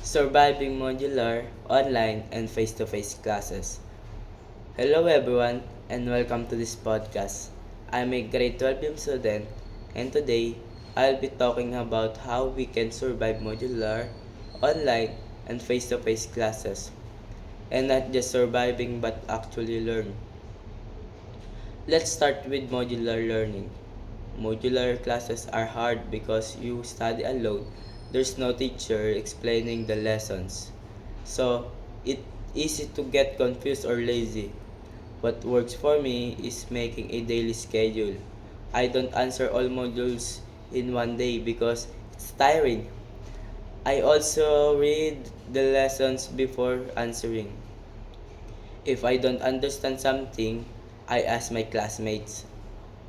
Surviving Modular, Online, and Face-to-Face Classes. Hello everyone, and welcome to this podcast. I'm a grade 12 student, and today I'll be talking about how we can survive modular, online, and face-to-face classes, and not just surviving but actually learn. Let's start with modular learning. Modular classes are hard because you study alone. There's no teacher explaining the lessons. So, it's easy to get confused or lazy. What works for me is making a daily schedule. I don't answer all modules in one day because it's tiring. I also read the lessons before answering. If I don't understand something, I ask my classmates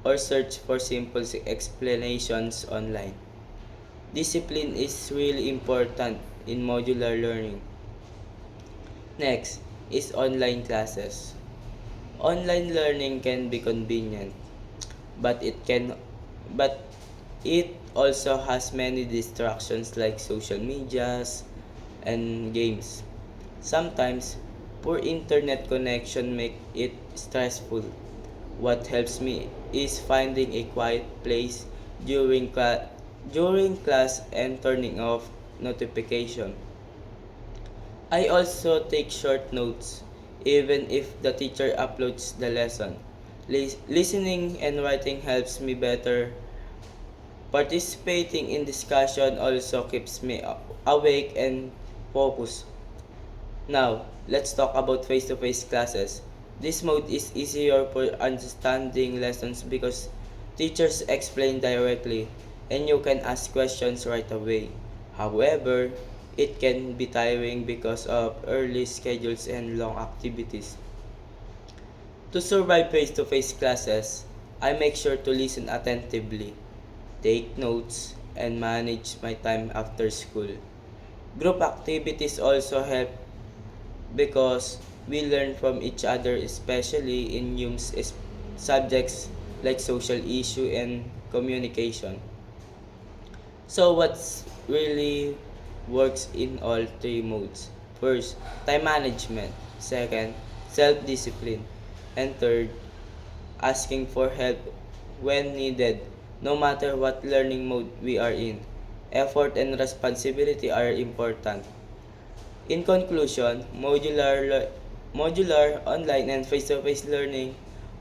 or search for simple explanations online. Discipline is really important in modular learning. Next is online classes. Online learning can be convenient, but but it also has many distractions like social medias and games. Sometimes poor internet connection make it stressful. What helps me is finding a quiet place during class and turning off notification. I also take short notes even if the teacher uploads the lesson. Listening and writing helps me better. Participating in discussion also keeps me awake and focused. Now, let's talk about face-to-face classes. This mode is easier for understanding lessons because teachers explain directly and you can ask questions right away. However, it can be tiring because of early schedules and long activities. To survive face-to-face classes, I make sure to listen attentively, take notes, and manage my time after school. Group activities also help because we learn from each other, especially in subjects like social issue and communication. So what's really works in all three modes? First, time management. Second, self-discipline. And third, asking for help when needed, no matter what learning mode we are in. Effort and responsibility are important. In conclusion, modular, online, and face-to-face learning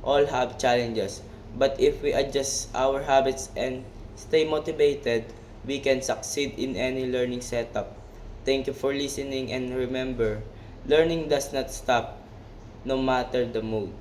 all have challenges. But if we adjust our habits and stay motivated, we can succeed in any learning setup. Thank you for listening and remember, learning does not stop no matter the mode.